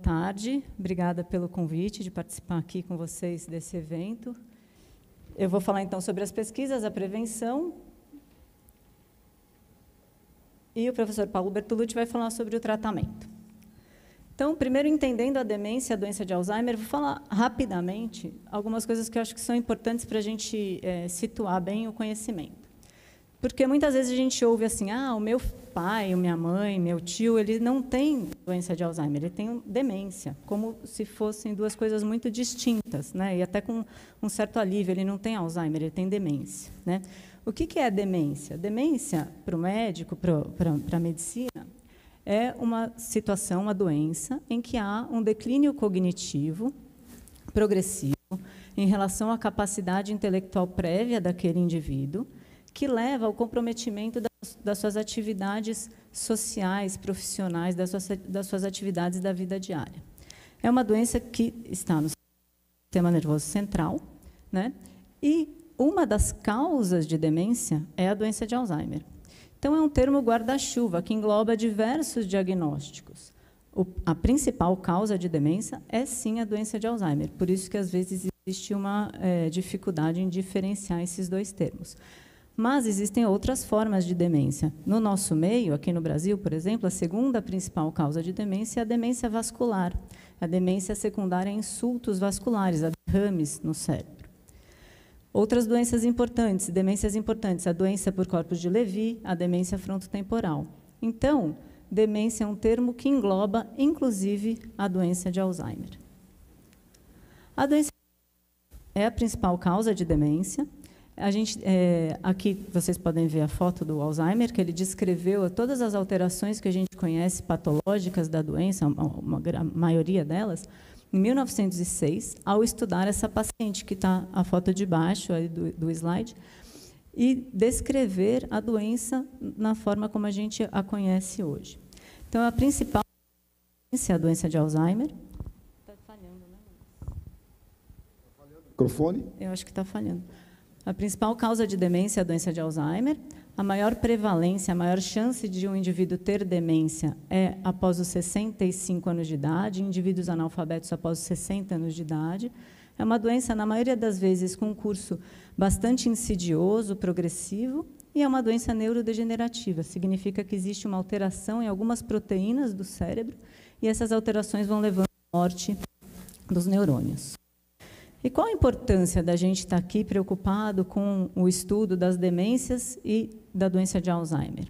tarde, obrigada pelo convite de participar aqui com vocês desse evento. Eu vou falar, então, sobre as pesquisas, a prevenção, e o professor Paulo Bertolucci vai falar sobre o tratamento. Então, primeiro, entendendo a demência, a doença de Alzheimer, vou falar rapidamente algumas coisas que eu acho que são importantes para a gente situar bem o conhecimento. Porque muitas vezes a gente ouve assim, o meu pai, minha mãe, meu tio, ele não tem doença de Alzheimer, ele tem demência, como se fossem duas coisas muito distintas, né? E até com um certo alívio, ele não tem Alzheimer, ele tem demência, né? O que é demência? Demência, para o médico, para a medicina, é uma situação, uma doença, em que há um declínio cognitivo progressivo em relação à capacidade intelectual prévia daquele indivíduo, que leva ao comprometimento das suas atividades sociais, profissionais, das suas atividades da vida diária. É uma doença que está no sistema nervoso central, né? E uma das causas de demência é a doença de Alzheimer. Então, é um termo guarda-chuva que engloba diversos diagnósticos. A principal causa de demência é, sim, a doença de Alzheimer. Por isso que, às vezes, existe uma dificuldade em diferenciar esses dois termos. Mas existem outras formas de demência. No nosso meio, aqui no Brasil, por exemplo, a segunda principal causa de demência é a demência vascular, a demência secundária a insultos vasculares, a derrames no cérebro. Outras doenças importantes, demências importantes, a doença por corpos de Levy, a demência frontotemporal. Então, demência é um termo que engloba, inclusive, a doença de Alzheimer. A doença é a principal causa de demência. Aqui vocês podem ver a foto do Alzheimer, que ele descreveu todas as alterações que a gente conhece patológicas da doença, a maioria delas, em 1906, ao estudar essa paciente, que está a foto de baixo aí do slide, e descrever a doença na forma como a gente a conhece hoje. Então, a principal doença é a doença de Alzheimer. Está falhando, né? Está falhando o microfone? Eu acho que está falhando. A principal causa de demência é a doença de Alzheimer. A maior prevalência, a maior chance de um indivíduo ter demência é após os 65 anos de idade, indivíduos analfabetos após os 60 anos de idade. É uma doença, na maioria das vezes, com um curso bastante insidioso, progressivo, e é uma doença neurodegenerativa. Significa que existe uma alteração em algumas proteínas do cérebro, e essas alterações vão levando à morte dos neurônios. E qual a importância da gente estar aqui preocupado com o estudo das demências e da doença de Alzheimer?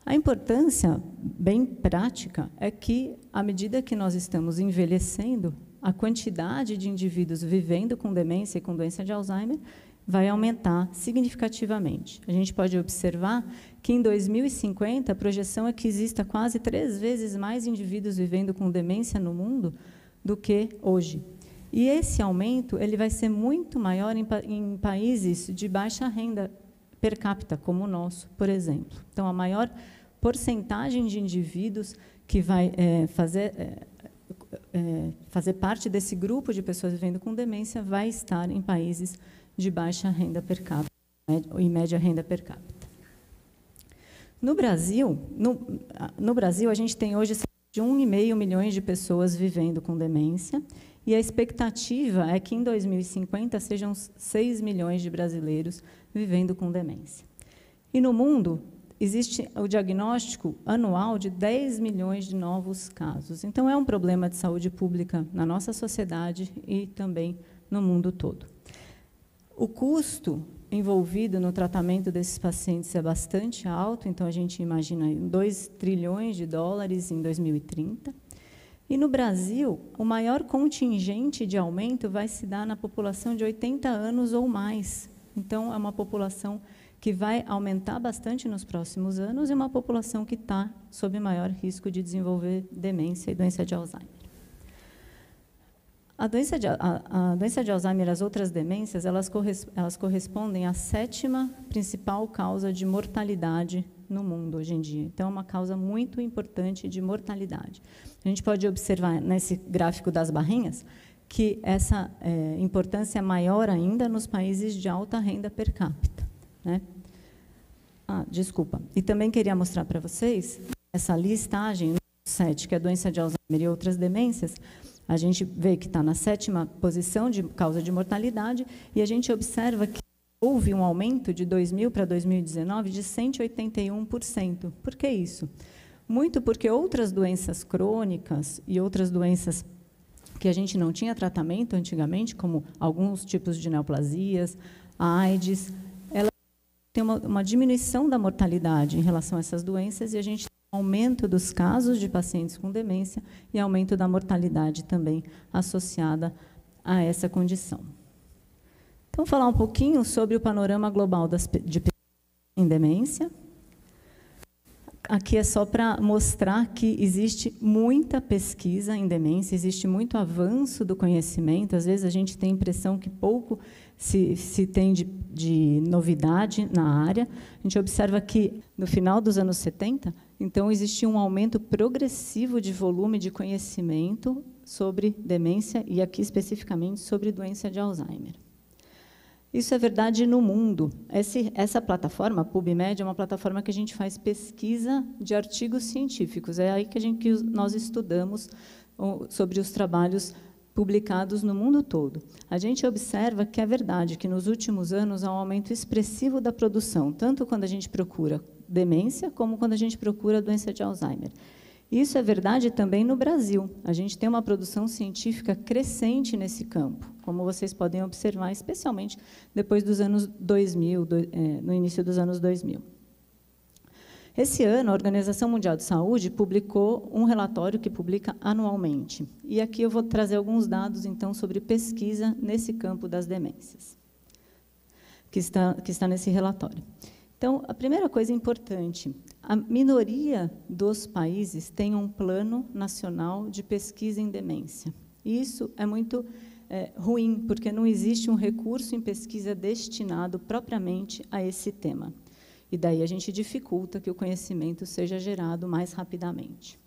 A importância, bem prática, é que, à medida que nós estamos envelhecendo, a quantidade de indivíduos vivendo com demência e com doença de Alzheimer vai aumentar significativamente. A gente pode observar que, em 2050, a projeção é que exista quase 3 vezes mais indivíduos vivendo com demência no mundo do que hoje. E esse aumento ele vai ser muito maior em países de baixa renda per capita, como o nosso, por exemplo. Então, a maior porcentagem de indivíduos que vai fazer parte desse grupo de pessoas vivendo com demência vai estar em países de baixa renda per capita, e média renda per capita. No Brasil, a gente tem hoje cerca de 1,5 milhões de pessoas vivendo com demência, e a expectativa é que, em 2050, sejam 6 milhões de brasileiros vivendo com demência. E, no mundo, existe o diagnóstico anual de 10 milhões de novos casos. Então, é um problema de saúde pública na nossa sociedade e também no mundo todo. O custo envolvido no tratamento desses pacientes é bastante alto, então, a gente imagina 2 trilhões de dólares em 2030. E, no Brasil, o maior contingente de aumento vai se dar na população de 80 anos ou mais. Então, é uma população que vai aumentar bastante nos próximos anos e uma população que está sob maior risco de desenvolver demência e doença de Alzheimer. A doença de Alzheimer e as outras demências, elas correspondem à 7ª principal causa de mortalidade no mundo hoje em dia. Então, é uma causa muito importante de mortalidade. A gente pode observar nesse gráfico das barrinhas que essa importância é maior ainda nos países de alta renda per capita, né? Desculpa. E também queria mostrar para vocês essa listagem. 7, que é a doença de Alzheimer e outras demências, a gente vê que está na 7ª posição de causa de mortalidade, e a gente observa que houve um aumento de 2000 para 2019 de 181%. Por que isso? Muito porque outras doenças crônicas e outras doenças que a gente não tinha tratamento antigamente, como alguns tipos de neoplasias, a AIDS, ela tem uma diminuição da mortalidade em relação a essas doenças, e a gente tem um aumento dos casos de pacientes com demência e aumento da mortalidade também associada a essa condição. Então, falar um pouquinho sobre o panorama global de pesquisa em demência. Aqui é só para mostrar que existe muita pesquisa em demência, existe muito avanço do conhecimento. Às vezes, a gente tem a impressão que pouco se tem de novidade na área. A gente observa que, no final dos anos 70, então, existia um aumento progressivo de volume de conhecimento sobre demência, e aqui, especificamente, sobre doença de Alzheimer. Isso é verdade no mundo. Essa plataforma, a PubMed, é uma plataforma que a gente faz pesquisa de artigos científicos. É aí que nós estudamos sobre os trabalhos publicados no mundo todo. A gente observa que é verdade que, nos últimos anos, há um aumento expressivo da produção, tanto quando a gente procura demência, como quando a gente procura doença de Alzheimer. Isso é verdade também no Brasil. A gente tem uma produção científica crescente nesse campo, como vocês podem observar, especialmente depois dos anos 2000, no início dos anos 2000. Esse ano, a Organização Mundial de Saúde publicou um relatório que publica anualmente. E aqui eu vou trazer alguns dados, então, sobre pesquisa nesse campo das demências, que está nesse relatório. Então, a primeira coisa importante, a minoria dos países tem um plano nacional de pesquisa em demência. Isso é muito ruim, porque não existe um recurso em pesquisa destinado propriamente a esse tema. E daí a gente dificulta que o conhecimento seja gerado mais rapidamente.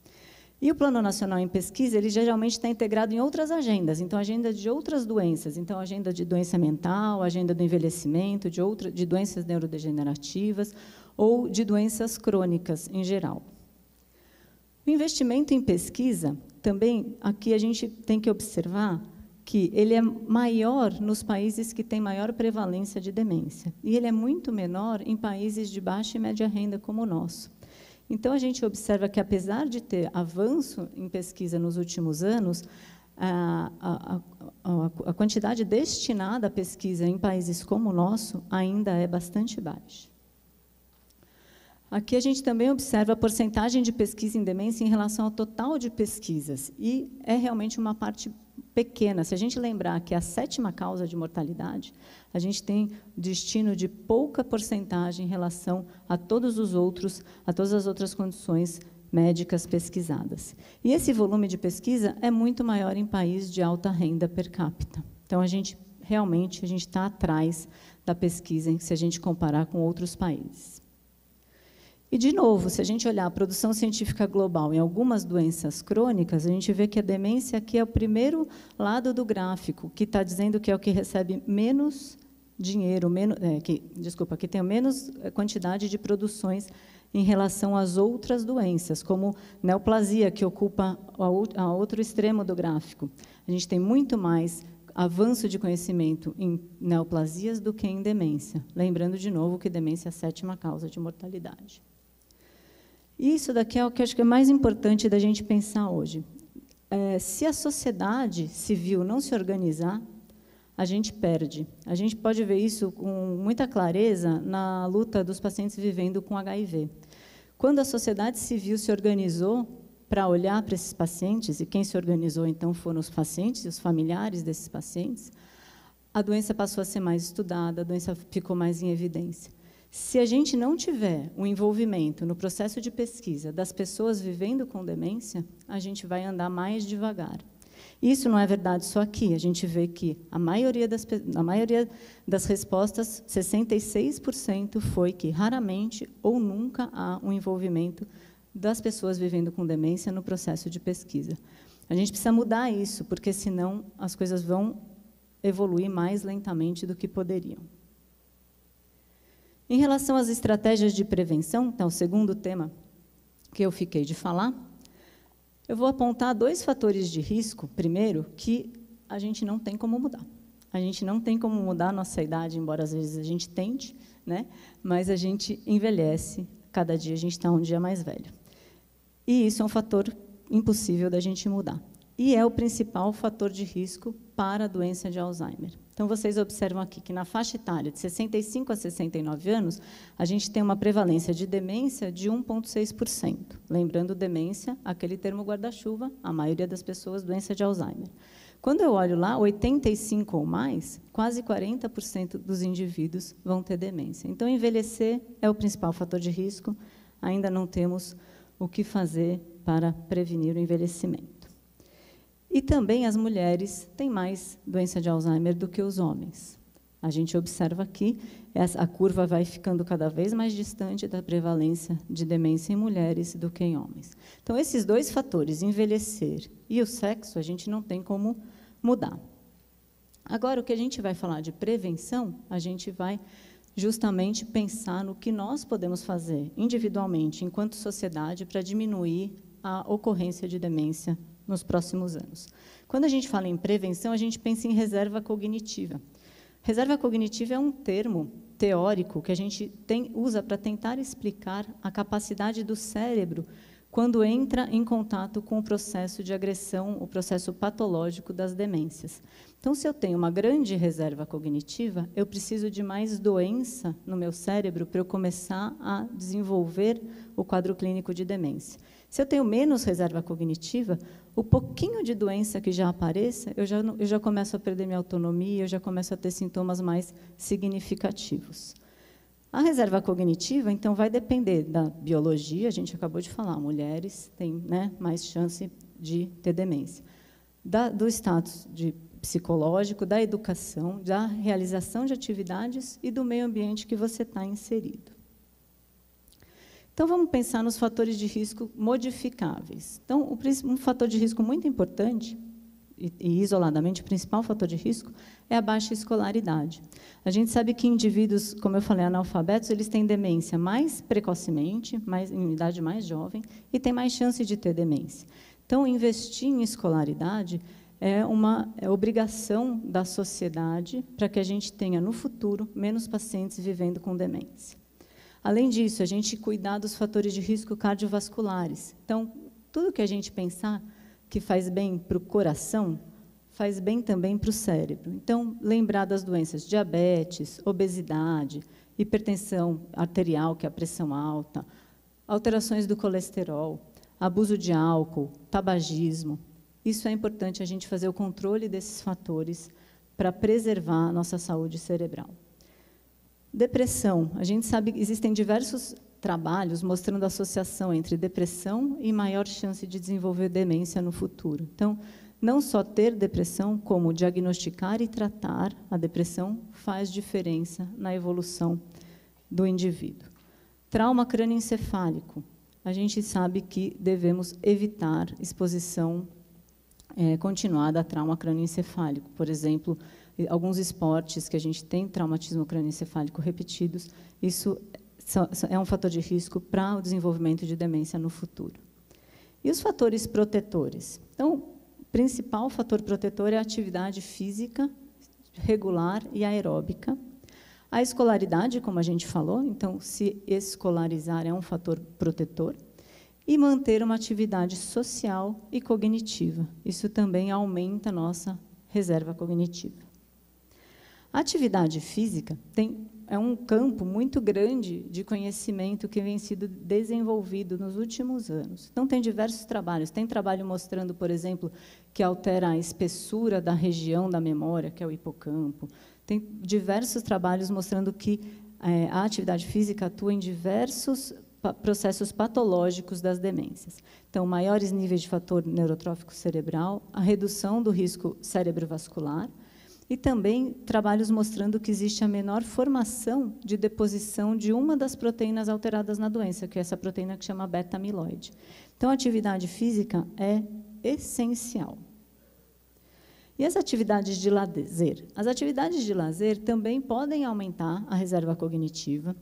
E o Plano Nacional em Pesquisa, ele geralmente está integrado em outras agendas, então, agenda de outras doenças, então, agenda de doença mental, agenda do envelhecimento, de doenças neurodegenerativas ou de doenças crônicas, em geral. O investimento em pesquisa, também, aqui a gente tem que observar que ele é maior nos países que têm maior prevalência de demência, e ele é muito menor em países de baixa e média renda como o nosso. Então, a gente observa que, apesar de ter avanço em pesquisa nos últimos anos, a quantidade destinada à pesquisa em países como o nosso ainda é bastante baixa. Aqui a gente também observa a porcentagem de pesquisa em demência em relação ao total de pesquisas, e é realmente uma parte pequena. Se a gente lembrar que a 7ª causa de mortalidade, a gente tem destino de pouca porcentagem em relação a todas as outras condições médicas pesquisadas. E esse volume de pesquisa é muito maior em países de alta renda per capita. Então, realmente, a gente está atrás da pesquisa se a gente comparar com outros países. E, de novo, se a gente olhar a produção científica global em algumas doenças crônicas, a gente vê que a demência aqui é o primeiro lado do gráfico, que está dizendo que é o que recebe menos dinheiro, que tem menos quantidade de produções em relação às outras doenças, como neoplasia, que ocupa a outro extremo do gráfico. A gente tem muito mais avanço de conhecimento em neoplasias do que em demência. Lembrando, de novo, que demência é a 7ª causa de mortalidade. Isso daqui é o que eu acho que é mais importante da gente pensar hoje. Se a sociedade civil não se organizar, a gente perde. A gente pode ver isso com muita clareza na luta dos pacientes vivendo com HIV. Quando a sociedade civil se organizou para olhar para esses pacientes, e quem se organizou, então, foram os pacientes e os familiares desses pacientes, a doença passou a ser mais estudada, a doença ficou mais em evidência. Se a gente não tiver o envolvimento no processo de pesquisa das pessoas vivendo com demência, a gente vai andar mais devagar. Isso não é verdade só aqui. A gente vê que a maioria das respostas, 66%, foi que raramente ou nunca há um envolvimento das pessoas vivendo com demência no processo de pesquisa. A gente precisa mudar isso, porque, senão, as coisas vão evoluir mais lentamente do que poderiam. Em relação às estratégias de prevenção, então, o segundo tema que eu fiquei de falar, Eu vou apontar 2 fatores de risco, primeiro, que a gente não tem como mudar. A gente não tem como mudar a nossa idade, embora às vezes a gente tente, né? Mas a gente envelhece, cada dia a gente está um dia mais velho. E isso é um fator impossível da gente mudar. E é o principal fator de risco para a doença de Alzheimer. Então, vocês observam aqui que, na faixa etária de 65 a 69 anos, a gente tem uma prevalência de demência de 1,6%. Lembrando, demência, aquele termo guarda-chuva, a maioria das pessoas, doença de Alzheimer. Quando eu olho lá, 85 ou mais, quase 40% dos indivíduos vão ter demência. Então, envelhecer é o principal fator de risco, ainda não temos o que fazer para prevenir o envelhecimento. E também as mulheres têm mais doença de Alzheimer do que os homens. A gente observa aqui, a curva vai ficando cada vez mais distante da prevalência de demência em mulheres do que em homens. Então, esses 2 fatores, envelhecer e o sexo, a gente não tem como mudar. Agora, o que a gente vai falar de prevenção, a gente vai justamente pensar no que nós podemos fazer individualmente, enquanto sociedade, para diminuir a ocorrência de demência nos próximos anos. Quando a gente fala em prevenção, a gente pensa em reserva cognitiva. Reserva cognitiva é um termo teórico que a gente usa para tentar explicar a capacidade do cérebro quando entra em contato com o processo de agressão, o processo patológico das demências. Então, se eu tenho uma grande reserva cognitiva, eu preciso de mais doença no meu cérebro para eu começar a desenvolver o quadro clínico de demência. Se eu tenho menos reserva cognitiva, o pouquinho de doença que já apareça, eu já começo a perder minha autonomia, eu já começo a ter sintomas mais significativos. A reserva cognitiva, então, vai depender da biologia, a gente acabou de falar, mulheres têm, né, mais chance de ter demência. Do status psicológico, da educação, da realização de atividades e do meio ambiente que você está inserido. Então, vamos pensar nos fatores de risco modificáveis. Então, um fator de risco muito importante, e isoladamente o principal fator de risco, é a baixa escolaridade. A gente sabe que indivíduos, como eu falei, analfabetos, eles têm demência mais precocemente, em idade mais jovem, e têm mais chance de ter demência. Então, investir em escolaridade é uma obrigação da sociedade para que a gente tenha, no futuro, menos pacientes vivendo com demência. Além disso, a gente cuidar dos fatores de risco cardiovasculares. Então, tudo que a gente pensar que faz bem para o coração, faz bem também para o cérebro. Então, lembrar das doenças diabetes, obesidade, hipertensão arterial, que é a pressão alta, alterações do colesterol, abuso de álcool, tabagismo. Isso é importante a gente fazer o controle desses fatores para preservar a nossa saúde cerebral. Depressão. A gente sabe que existem diversos trabalhos mostrando a associação entre depressão e maior chance de desenvolver demência no futuro. Então, não só ter depressão, como diagnosticar e tratar a depressão faz diferença na evolução do indivíduo. Trauma crânioencefálico. A gente sabe que devemos evitar exposição continuada a trauma crânioencefálico. Por exemplo, alguns esportes que a gente tem traumatismo crânioencefálico repetidos, isso é um fator de risco para o desenvolvimento de demência no futuro. E os fatores protetores? Então, o principal fator protetor é a atividade física regular e aeróbica. A escolaridade, como a gente falou, então, se escolarizar é um fator protetor. E manter uma atividade social e cognitiva. Isso também aumenta a nossa reserva cognitiva. A atividade física é um campo muito grande de conhecimento que vem sendo desenvolvido nos últimos anos. Então, tem diversos trabalhos. Tem trabalho mostrando, por exemplo, que altera a espessura da região da memória, que é o hipocampo. Tem diversos trabalhos mostrando que a atividade física atua em diversos processos patológicos das demências. Então, maiores níveis de fator neurotrófico cerebral, a redução do risco cerebrovascular, e também trabalhos mostrando que existe a menor formação de deposição de uma das proteínas alteradas na doença, que é essa proteína que chama beta-amiloide. Então, a atividade física é essencial. E as atividades de lazer? As atividades de lazer também podem aumentar a reserva cognitiva,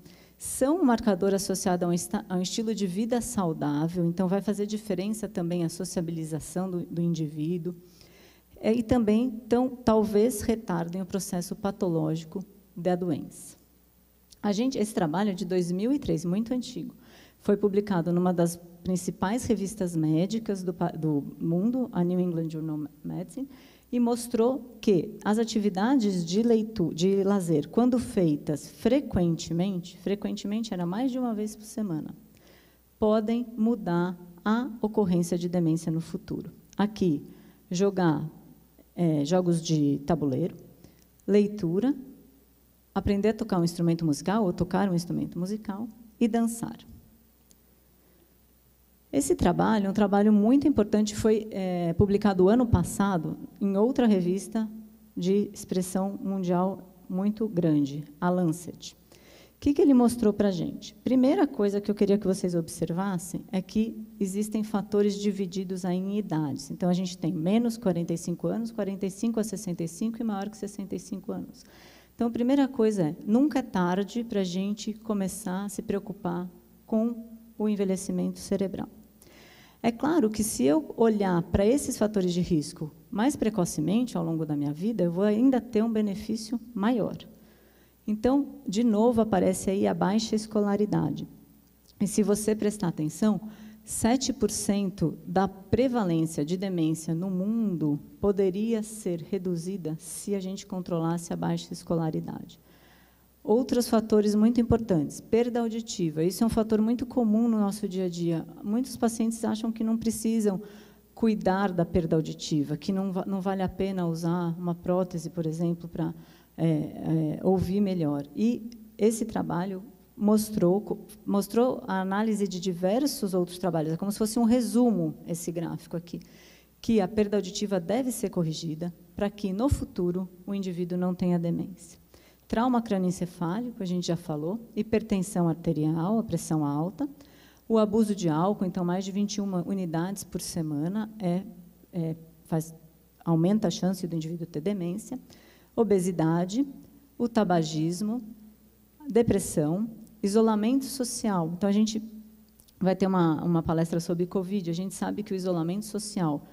são um marcador associado a um estilo de vida saudável, então vai fazer diferença também a sociabilização do indivíduo, e também, então, talvez retardem o processo patológico da doença. Esse trabalho é de 2003, muito antigo. Foi publicado numa das principais revistas médicas do mundo, a New England Journal of Medicine, e mostrou que as atividades de lazer, quando feitas frequentemente era mais de uma vez por semana, podem mudar a ocorrência de demência no futuro. Aqui, jogar jogos de tabuleiro, leitura, aprender a tocar um instrumento musical ou tocar um instrumento musical e dançar. Esse trabalho é um trabalho muito importante, foi publicado ano passado em outra revista de expressão mundial muito grande, a Lancet. O que ele mostrou para a gente? Primeira coisa que eu queria que vocês observassem é que existem fatores divididos aí em idades. Então, a gente tem menos 45 anos, 45 a 65 e maior que 65 anos. Então, a primeira coisa é, nunca é tarde para a gente começar a se preocupar com o envelhecimento cerebral. É claro que, se eu olhar para esses fatores de risco mais precocemente ao longo da minha vida, eu vou ainda ter um benefício maior. Então, de novo, aparece aí a baixa escolaridade. E, se você prestar atenção, 7% da prevalência de demência no mundo poderia ser reduzida se a gente controlasse a baixa escolaridade. Outros fatores muito importantes, perda auditiva. Isso é um fator muito comum no nosso dia a dia. Muitos pacientes acham que não precisam cuidar da perda auditiva, que não vale a pena usar uma prótese, por exemplo, para ouvir melhor. E esse trabalho mostrou a análise de diversos outros trabalhos. É como se fosse um resumo, esse gráfico aqui, que a perda auditiva deve ser corrigida para que, no futuro, o indivíduo não tenha demência. Trauma crânioencefálico, a gente já falou, hipertensão arterial, a pressão alta, o abuso de álcool, então, mais de 21 unidades por semana, aumenta a chance do indivíduo ter demência, obesidade, o tabagismo, depressão, isolamento social. Então, a gente vai ter uma palestra sobre Covid. A gente sabe que o isolamento social,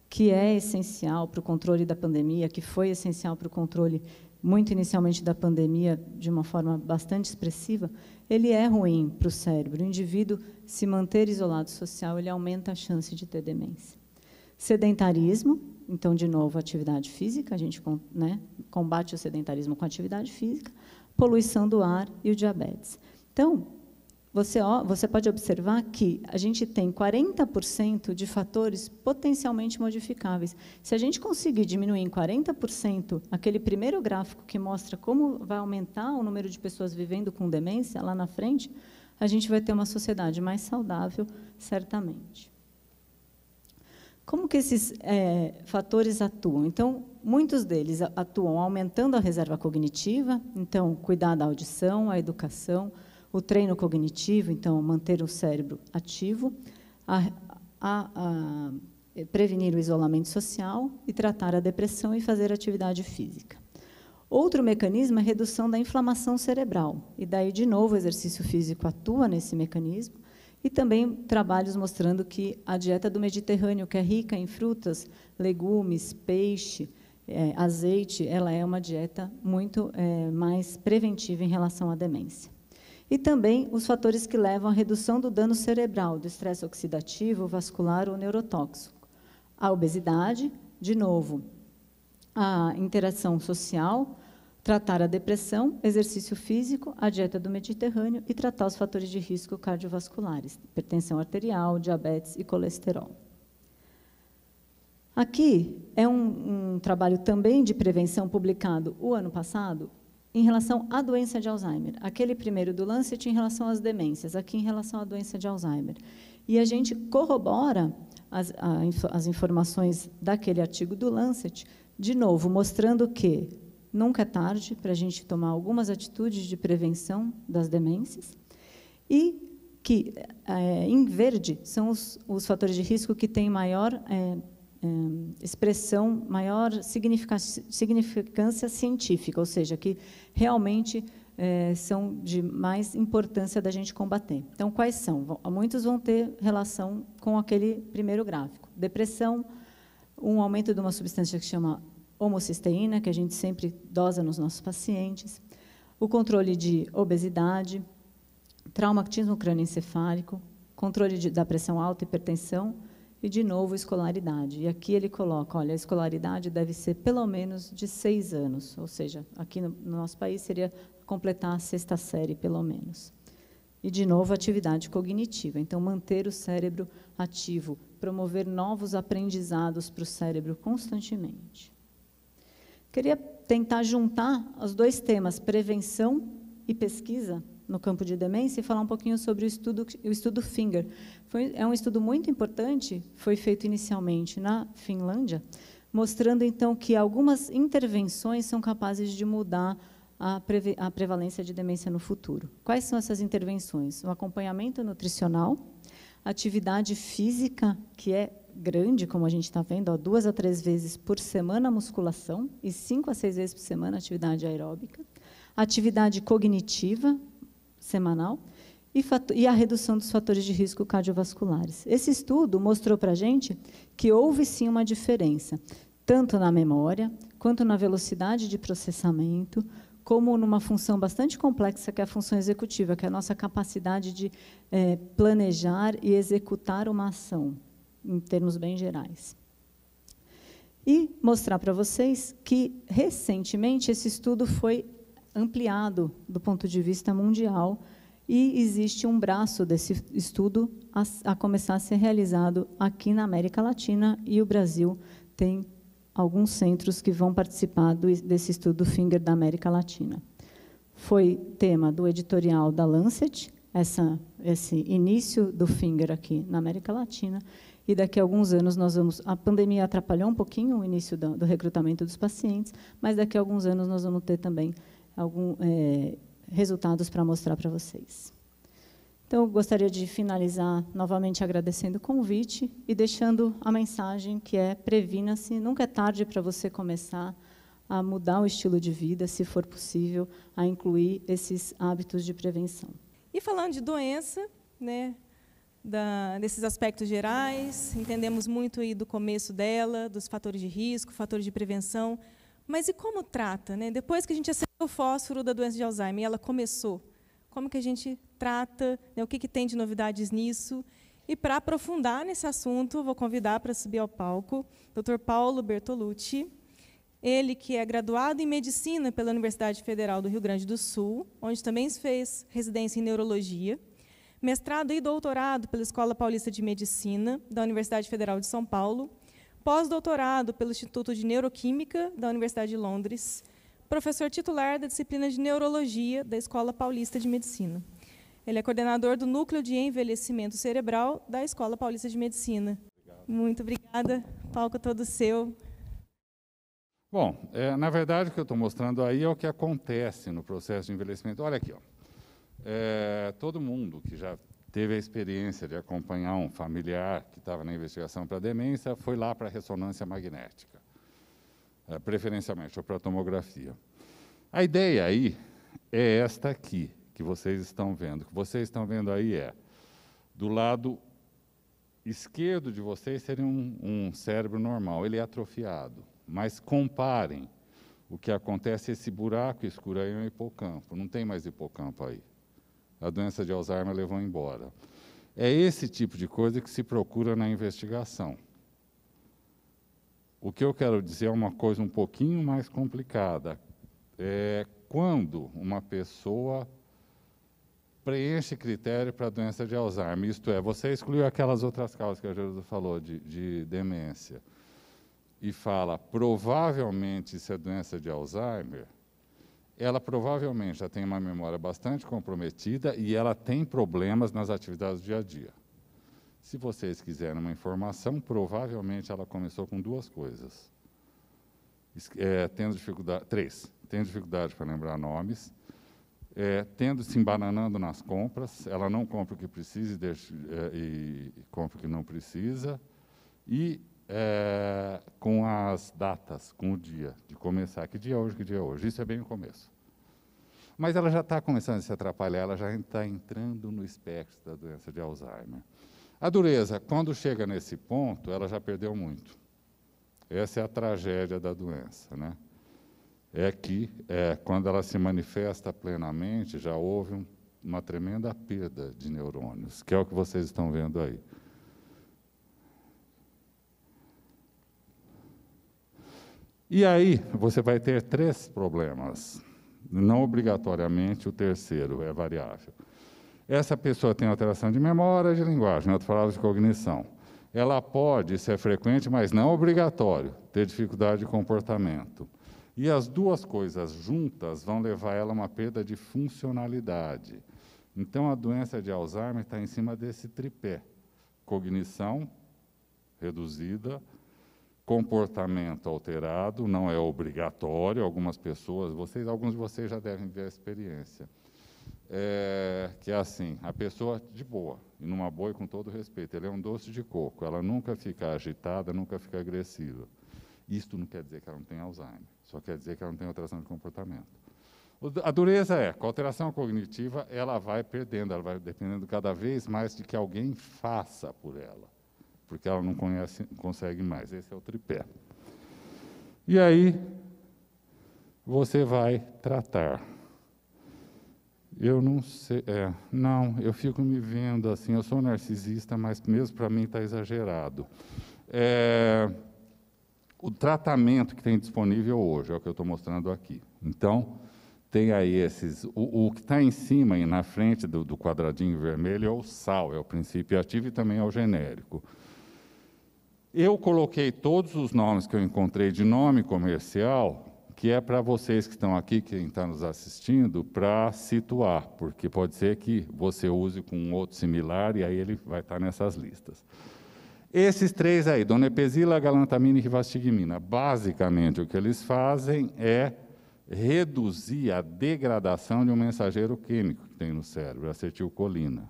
que é essencial para o controle da pandemia, que foi essencial para o controle, muito inicialmente, da pandemia, de uma forma bastante expressiva, ele é ruim para o cérebro. O indivíduo, se manter isolado social, ele aumenta a chance de ter demência. Sedentarismo, então, de novo, atividade física, a gente combate o sedentarismo com atividade física, poluição do ar e o diabetes. Então, você pode observar que a gente tem 40% de fatores potencialmente modificáveis. Se a gente conseguir diminuir em 40% aquele primeiro gráfico que mostra como vai aumentar o número de pessoas vivendo com demência lá na frente, a gente vai ter uma sociedade mais saudável, certamente. Como que esses fatores atuam? Então, muitos deles atuam aumentando a reserva cognitiva, então, cuidar da audição, a educação, o treino cognitivo, então, manter o cérebro ativo, prevenir o isolamento social e tratar a depressão e fazer atividade física. Outro mecanismo é a redução da inflamação cerebral, e daí, de novo, o exercício físico atua nesse mecanismo, e também trabalhos mostrando que a dieta do Mediterrâneo, que é rica em frutas, legumes, peixe, azeite, ela é uma dieta muito mais preventiva em relação à demência. E também os fatores que levam à redução do dano cerebral, do estresse oxidativo, vascular ou neurotóxico. A obesidade, de novo, a interação social, tratar a depressão, exercício físico, a dieta do Mediterrâneo e tratar os fatores de risco cardiovasculares, hipertensão arterial, diabetes e colesterol. Aqui é um trabalho também de prevenção publicado o ano passado em relação à doença de Alzheimer. Aquele primeiro do Lancet em relação às demências, aqui em relação à doença de Alzheimer. E a gente corrobora as informações daquele artigo do Lancet, de novo, mostrando que nunca é tarde para a gente tomar algumas atitudes de prevenção das demências e que, em verde, são os fatores de risco que têm maior expressão, maior significância científica, ou seja, que realmente são de mais importância da gente combater. Então, quais são? Muitos vão ter relação com aquele primeiro gráfico. Depressão, um aumento de uma substância que se chama homocisteína, que a gente sempre dosa nos nossos pacientes, o controle de obesidade, traumatismo crânioencefálico, controle da pressão alta, hipertensão e, de novo, escolaridade. E aqui ele coloca, olha, a escolaridade deve ser pelo menos de 6 anos, ou seja, aqui no nosso país seria completar a 6ª série, pelo menos. E, de novo, atividade cognitiva. Então, manter o cérebro ativo, promover novos aprendizados para o cérebro constantemente. Queria tentar juntar os 2 temas, prevenção e pesquisa, no campo de demência, e falar um pouquinho sobre o estudo FINGER. É um estudo muito importante, foi feito inicialmente na Finlândia, mostrando, então, que algumas intervenções são capazes de mudar a prevalência de demência no futuro. Quais são essas intervenções? O acompanhamento nutricional, atividade física, que é grande, como a gente está vendo, 2 a 3 vezes por semana musculação e 5 a 6 vezes por semana atividade aeróbica, atividade cognitiva semanal e a redução dos fatores de risco cardiovasculares. Esse estudo mostrou para a gente que houve, sim, uma diferença, tanto na memória, quanto na velocidade de processamento, como numa função bastante complexa, que é a função executiva, que é a nossa capacidade de planejar e executar uma ação, em termos bem gerais. E mostrar para vocês que, recentemente, esse estudo foi ampliado do ponto de vista mundial e existe um braço desse estudo a começar a ser realizado aqui na América Latina, e o Brasil tem alguns centros que vão participar desse estudo FINGER da América Latina. Foi tema do editorial da Lancet, esse início do FINGER aqui na América Latina, e daqui a alguns anos nós vamos... A pandemia atrapalhou um pouquinho o início do recrutamento dos pacientes, mas daqui a alguns anos nós vamos ter também alguns resultados para mostrar para vocês. Então, eu gostaria de finalizar novamente agradecendo o convite e deixando a mensagem que é: previna-se, nunca é tarde para você começar a mudar o estilo de vida, se for possível, a incluir esses hábitos de prevenção. E falando de doença, né, desses aspectos gerais, entendemos muito aí do começo dela, dos fatores de risco, fatores de prevenção, mas e como trata, né? Depois que a gente acendeu o fósforo da doença de Alzheimer e ela começou, como que a gente trata, né, o que tem de novidades nisso? E, para aprofundar nesse assunto, vou convidar para subir ao palco o Dr. Paulo Bertolucci, ele que é graduado em Medicina pela Universidade Federal do Rio Grande do Sul, onde também fez residência em Neurologia, mestrado e doutorado pela Escola Paulista de Medicina, da Universidade Federal de São Paulo, pós-doutorado pelo Instituto de Neuroquímica, da Universidade de Londres, professor titular da disciplina de Neurologia da Escola Paulista de Medicina. Ele é coordenador do Núcleo de Envelhecimento Cerebral da Escola Paulista de Medicina. Muito obrigada. O palco todo seu. Bom, na verdade, o que eu estou mostrando aí é o que acontece no processo de envelhecimento. Olha aqui, ó. Todo mundo que já teve a experiência de acompanhar um familiar que estava na investigação para demência foi lá para a ressonância magnética, preferencialmente, ou para a tomografia. A ideia aí é esta aqui, que vocês estão vendo. O que vocês estão vendo aí do lado esquerdo de vocês seria um cérebro normal, ele é atrofiado. Mas comparem o que acontece, esse buraco escuro aí é um hipocampo, não tem mais hipocampo aí. A doença de Alzheimer levou embora. É esse tipo de coisa que se procura na investigação. O que eu quero dizer é uma coisa um pouquinho mais complicada. Quando uma pessoa preenche critério para a doença de Alzheimer, isto é, você excluiu aquelas outras causas que a Jerusa falou de demência, e fala, provavelmente isso é doença de Alzheimer, ela provavelmente já tem uma memória bastante comprometida e ela tem problemas nas atividades do dia a dia. Se vocês quiserem uma informação, provavelmente ela começou com 2 coisas. Tendo dificuldade para lembrar nomes, tendo se embananando nas compras, ela não compra o que precisa e compra o que não precisa, e com as datas, com o dia de começar. Que dia é hoje, que dia é hoje? Isso é bem o começo. Mas ela já está começando a se atrapalhar, ela já está entrando no espectro da doença de Alzheimer. A dureza, quando chega nesse ponto, ela já perdeu muito. Essa é a tragédia da doença, né? É que, quando ela se manifesta plenamente, já houve uma tremenda perda de neurônios, que é o que vocês estão vendo aí. E aí, você vai ter 3 problemas. Não obrigatoriamente o terceiro é variável. Essa pessoa tem alteração de memória, de linguagem, em outras palavras, de cognição. Ela pode ser frequente, mas não obrigatório, ter dificuldade de comportamento. E as 2 coisas juntas vão levar ela a uma perda de funcionalidade. Então, a doença de Alzheimer está em cima desse tripé. Cognição reduzida, comportamento alterado, não é obrigatório, algumas de vocês já devem ver a experiência. Que é assim, a pessoa de boa, e numa boa e com todo respeito, ele é um doce de coco, ela nunca fica agitada, nunca fica agressiva. Isto não quer dizer que ela não tem Alzheimer, só quer dizer que ela não tem alteração de comportamento. A dureza com a alteração cognitiva, ela vai perdendo, ela vai dependendo cada vez mais de que alguém faça por ela, porque ela não consegue mais. Esse é o tripé. E aí, você vai tratar. Eu não sei, eu fico me vendo assim, eu sou narcisista, mas mesmo para mim está exagerado. O tratamento que tem disponível hoje, é o que eu estou mostrando aqui. Então, tem aí o que está em cima e na frente do quadradinho vermelho é o SAL, é o princípio ativo e também é o genérico. Eu coloquei todos os nomes que eu encontrei de nome comercial, que é para vocês que estão aqui, quem está nos assistindo, para situar, porque pode ser que você use com um outro similar e aí ele vai estar nessas listas. Esses 3 aí, donepezila, galantamina e rivastigmina, basicamente o que eles fazem é reduzir a degradação de um mensageiro químico que tem no cérebro, a acetilcolina.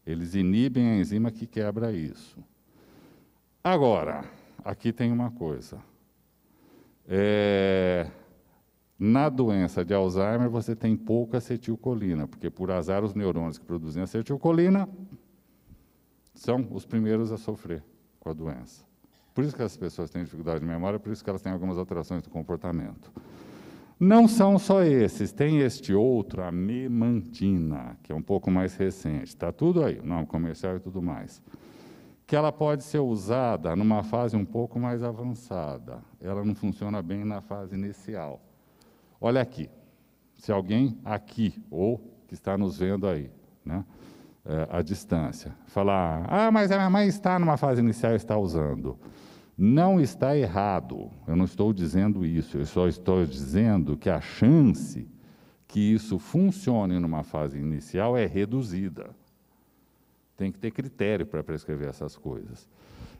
Eles inibem a enzima que quebra isso. Agora, aqui tem uma coisa. Na doença de Alzheimer, você tem pouca acetilcolina, porque, por azar, os neurônios que produzem acetilcolina são os primeiros a sofrer com a doença. Por isso que as pessoas têm dificuldade de memória, por isso que elas têm algumas alterações do comportamento. Não são só esses, tem este outro, a memantina, que é um pouco mais recente. Está tudo aí, o nome comercial e tudo mais. Que ela pode ser usada numa fase um pouco mais avançada. Ela não funciona bem na fase inicial. Olha aqui, se alguém aqui, ou que está nos vendo aí, né, à distância, falar, mas a minha mãe está numa fase inicial e está usando. Não está errado, eu não estou dizendo isso, eu só estou dizendo que a chance que isso funcione numa fase inicial é reduzida. Tem que ter critério para prescrever essas coisas.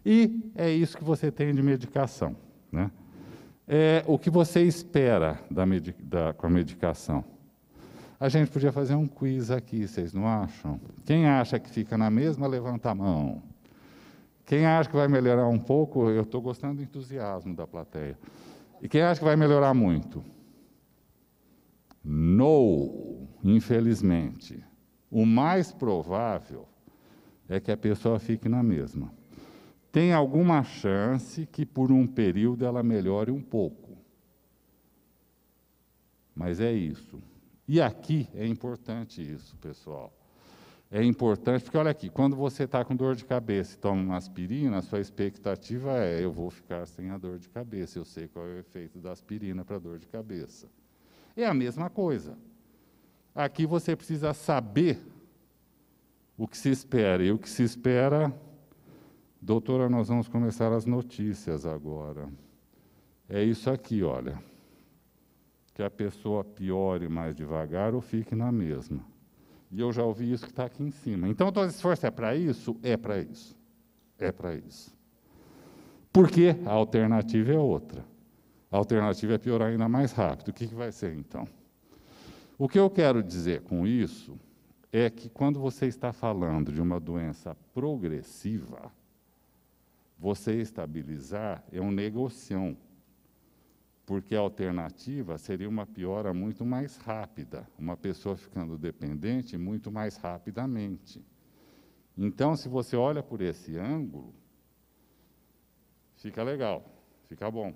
E é isso que você tem de medicação, né? O que você espera com a medicação? A gente podia fazer um quiz aqui, vocês não acham? Quem acha que fica na mesma, levanta a mão. Quem acha que vai melhorar um pouco, eu estou gostando do entusiasmo da plateia. E quem acha que vai melhorar muito? Não, infelizmente. O mais provável é que a pessoa fique na mesma. Tem alguma chance que, por um período, ela melhore um pouco. Mas é isso. E aqui é importante isso, pessoal. É importante, porque olha aqui, quando você está com dor de cabeça e toma uma aspirina, a sua expectativa é, eu vou ficar sem a dor de cabeça, eu sei qual é o efeito da aspirina para dor de cabeça. É a mesma coisa. Aqui você precisa saber o que se espera. E o que se espera, doutora, nós vamos começar as notícias agora. É isso aqui, olha. Que a pessoa piore mais devagar ou fique na mesma. E eu já ouvi isso que está aqui em cima. Então, todo esforço é para isso? É para isso. É para isso. Porque a alternativa é outra. A alternativa é piorar ainda mais rápido. O que vai ser, então? O que eu quero dizer com isso é que, quando você está falando de uma doença progressiva, você estabilizar é um negocião. porque a alternativa seria uma piora muito mais rápida, uma pessoa ficando dependente muito mais rapidamente. Então, se você olha por esse ângulo, fica legal, fica bom.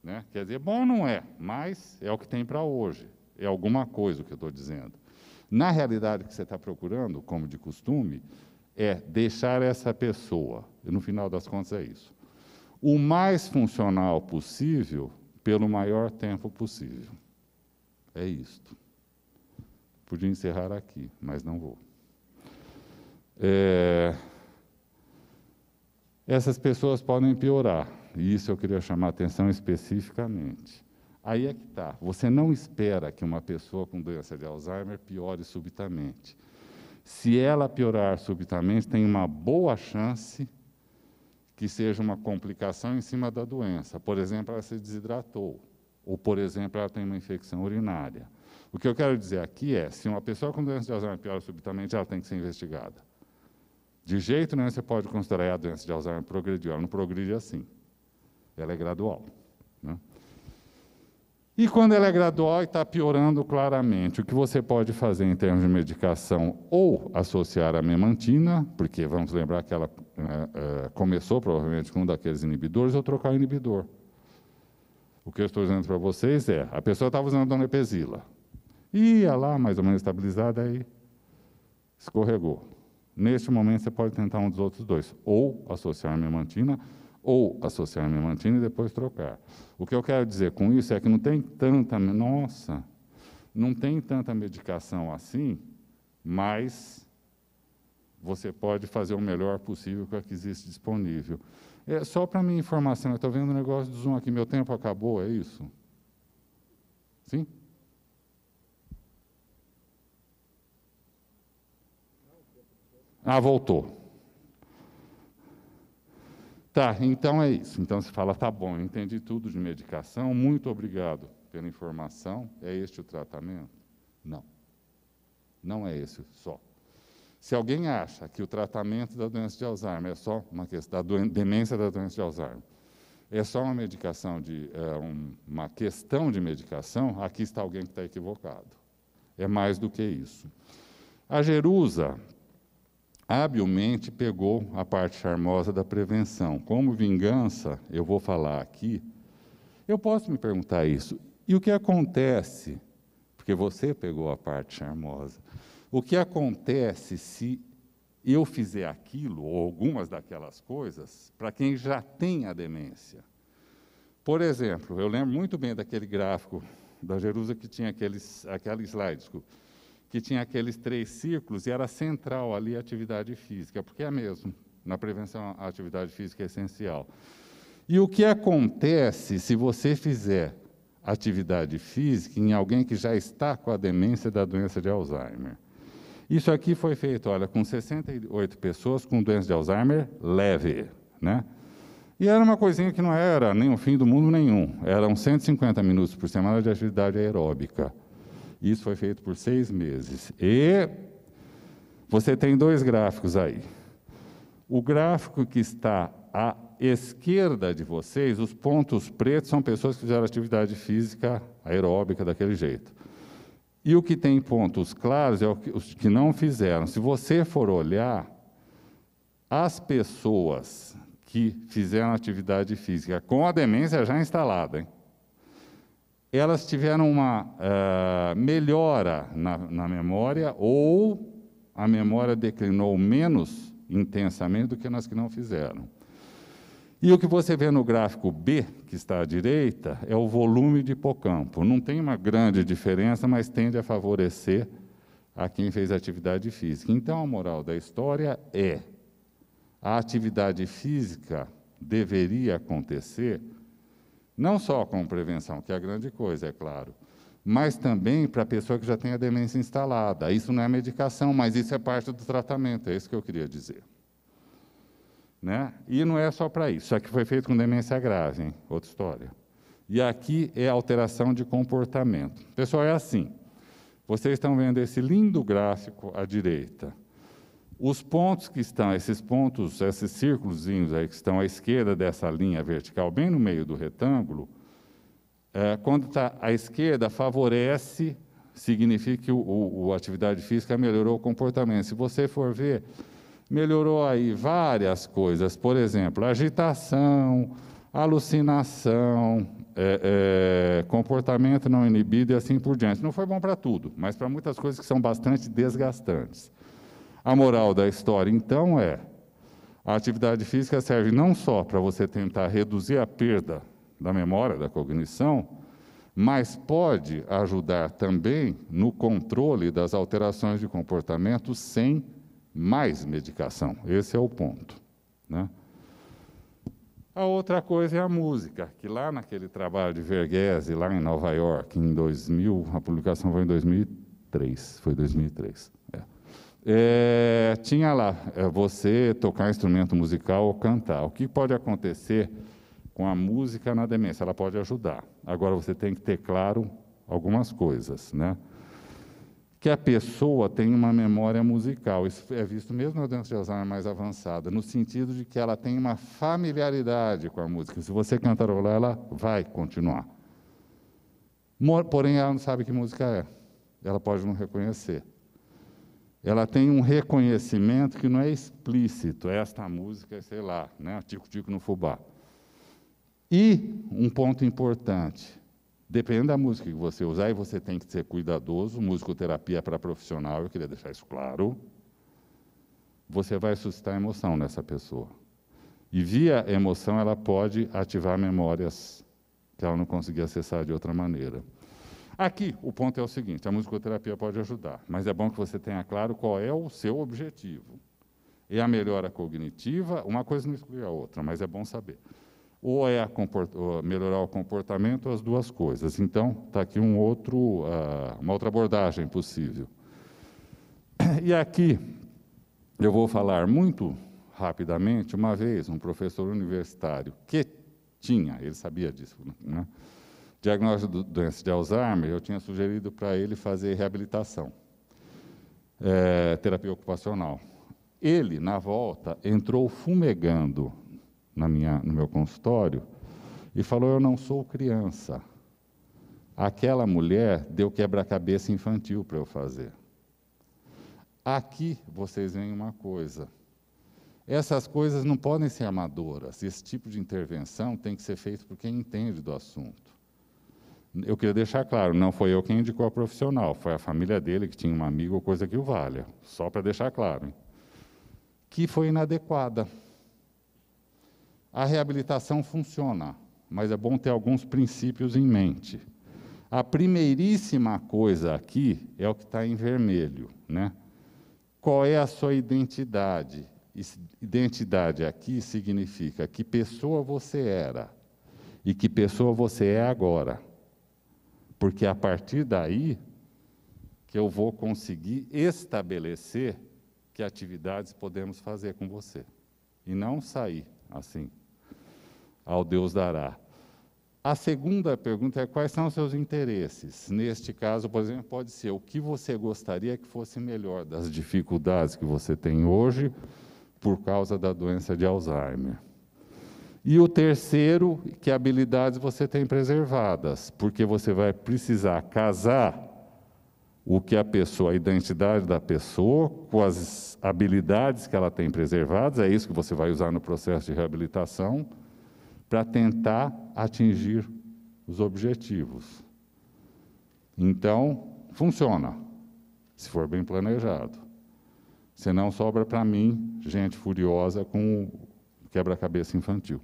Né? Quer dizer, bom não é, mas é o que tem para hoje, é alguma coisa o que eu estou dizendo. Na realidade, o que você está procurando, como de costume, é deixar essa pessoa, e no final das contas é isso, o mais funcional possível, pelo maior tempo possível. É isto. Podia encerrar aqui, mas não vou. Essas pessoas podem piorar, e isso eu queria chamar a atenção especificamente. Aí é que está. Você não espera que uma pessoa com doença de Alzheimer piore subitamente. Se ela piorar subitamente, tem uma boa chance que seja uma complicação em cima da doença. Por exemplo, ela se desidratou, ou, por exemplo, ela tem uma infecção urinária. O que eu quero dizer aqui é, se uma pessoa com doença de Alzheimer piora subitamente, ela tem que ser investigada. De jeito nenhum você pode considerar a doença de Alzheimer progrediu, ela não progride assim. Ela é gradual. Né? E quando ela é gradual e está piorando claramente, o que você pode fazer em termos de medicação, ou associar a memantina, porque vamos lembrar que ela começou provavelmente com um daqueles inibidores, ou trocar o inibidor. O que eu estou dizendo para vocês é, a pessoa estava usando donepezila, ia lá mais ou menos estabilizada, aí escorregou. Neste momento você pode tentar um dos outros dois, ou associar a memantina, ou associar a memantina e depois trocar. O que eu quero dizer com isso é que não tem tanta, não tem tanta medicação assim, mas você pode fazer o melhor possível com a que existe disponível. Só para minha informação, eu estou vendo um negócio do Zoom aqui, meu tempo acabou, é isso? Sim? Ah, voltou. Tá, então é isso. Então você fala, tá bom, eu entendi tudo de medicação, muito obrigado pela informação. É este o tratamento? Não. Não é esse só. Se alguém acha que o tratamento da doença de Alzheimer é só uma questão, da demência da doença de Alzheimer, é só uma medicação uma questão de medicação, aqui está alguém que está equivocado. É mais do que isso. A Jerusa habilmente pegou a parte charmosa da prevenção. Como vingança, eu vou falar aqui, eu posso me perguntar isso, e o que acontece, porque você pegou a parte charmosa, o que acontece se eu fizer aquilo, ou algumas daquelas coisas, para quem já tem a demência? Por exemplo, eu lembro muito bem daquele gráfico da Jerusa que tinha aquele slide, que tinha aqueles 3 círculos, e era central ali a atividade física, porque é mesmo, na prevenção a atividade física é essencial. E o que acontece se você fizer atividade física em alguém que já está com a demência da doença de Alzheimer? Isso aqui foi feito, olha, com 68 pessoas com doença de Alzheimer leve, né? E era uma coisinha que não era nem o fim do mundo nenhum, eram 150 minutos por semana de atividade aeróbica. Isso foi feito por 6 meses. E você tem 2 gráficos aí. O gráfico que está à esquerda de vocês, os pontos pretos são pessoas que fizeram atividade física aeróbica daquele jeito. E o que tem pontos claros é os que não fizeram. Se você for olhar, as pessoas que fizeram atividade física com a demência já instalada, hein? Elas tiveram uma melhora na memória, ou a memória declinou menos intensamente do que nas que não fizeram. E o que você vê no gráfico B, que está à direita, é o volume de hipocampo. Não tem uma grande diferença, mas tende a favorecer a quem fez atividade física. Então, a moral da história é: a atividade física deveria acontecer não só com prevenção, que é a grande coisa, é claro, mas também para a pessoa que já tem a demência instalada. Isso não é medicação, mas isso é parte do tratamento, é isso que eu queria dizer. Né? E não é só para isso, isso aqui foi feito com demência grave, hein? Outra história. E aqui é alteração de comportamento. Pessoal, é assim, vocês estão vendo esse lindo gráfico à direita. Os pontos que estão, esses círculozinhos aí que estão à esquerda dessa linha vertical, bem no meio do retângulo, Quando está à esquerda, favorece, significa que a atividade física melhorou o comportamento. Se você for ver, melhorou aí várias coisas. Por exemplo, agitação, alucinação, comportamento não inibido e assim por diante. Não foi bom para tudo, mas para muitas coisas que são bastante desgastantes. A moral da história, então, a atividade física serve não só para você tentar reduzir a perda da memória, da cognição, mas pode ajudar também no controle das alterações de comportamento sem mais medicação. Esse é o ponto, né? A outra coisa é a música, que lá naquele trabalho de Verghese, lá em Nova York, em 2000, a publicação foi em 2003, foi 2003. Tinha lá, você tocar instrumento musical ou cantar. O que pode acontecer com a música na demência? Ela pode ajudar. Agora, você tem que ter claro algumas coisas, né? Que a pessoa tem uma memória musical. Isso é visto mesmo na doença de Alzheimer mais avançada, no sentido de que ela tem uma familiaridade com a música. Se você cantarolar, ela vai continuar. Porém, ela não sabe que música é. Ela pode não reconhecer. Ela tem um reconhecimento que não é explícito. Esta música é, sei lá, né? Tico-tico no fubá. E um ponto importante, dependendo da música que você usar, e você tem que ser cuidadoso, musicoterapia é para profissional, eu queria deixar isso claro, você vai suscitar emoção nessa pessoa. E via emoção ela pode ativar memórias que ela não conseguia acessar de outra maneira. Aqui, o ponto é o seguinte, a musicoterapia pode ajudar, mas é bom que você tenha claro qual é o seu objetivo. É a melhora cognitiva, uma coisa não exclui a outra, mas é bom saber. Ou é melhorar o comportamento, as duas coisas. Então, está aqui uma outra abordagem possível. E aqui, eu vou falar muito rapidamente, uma vez, um professor universitário que tinha, ele sabia disso, né? Diagnóstico de doença de Alzheimer, eu tinha sugerido para ele fazer reabilitação, terapia ocupacional. Ele, na volta, entrou fumegando no meu consultório e falou: eu não sou criança. Aquela mulher deu quebra-cabeça infantil para eu fazer. Aqui vocês veem uma coisa. Essas coisas não podem ser amadoras. Esse tipo de intervenção tem que ser feito por quem entende do assunto. Eu queria deixar claro, não foi eu quem indicou a profissional, foi a família dele que tinha um amigo ou coisa que o valha. Só para deixar claro, hein? Que foi inadequada. A reabilitação funciona, mas é bom ter alguns princípios em mente. A primeiríssima coisa aqui é o que está em vermelho, né? Qual é a sua identidade? Identidade aqui significa que pessoa você era e que pessoa você é agora. Porque é a partir daí que eu vou conseguir estabelecer que atividades podemos fazer com você. E não sair assim, ao Deus dará. A segunda pergunta é: quais são os seus interesses? Neste caso, por exemplo, pode ser o que você gostaria que fosse melhor das dificuldades que você tem hoje por causa da doença de Alzheimer. E o terceiro, que habilidades você tem preservadas, porque você vai precisar casar o que a identidade da pessoa, com as habilidades que ela tem preservadas, é isso que você vai usar no processo de reabilitação, para tentar atingir os objetivos. Então, funciona, se for bem planejado. Senão sobra para mim gente furiosa com quebra-cabeça infantil.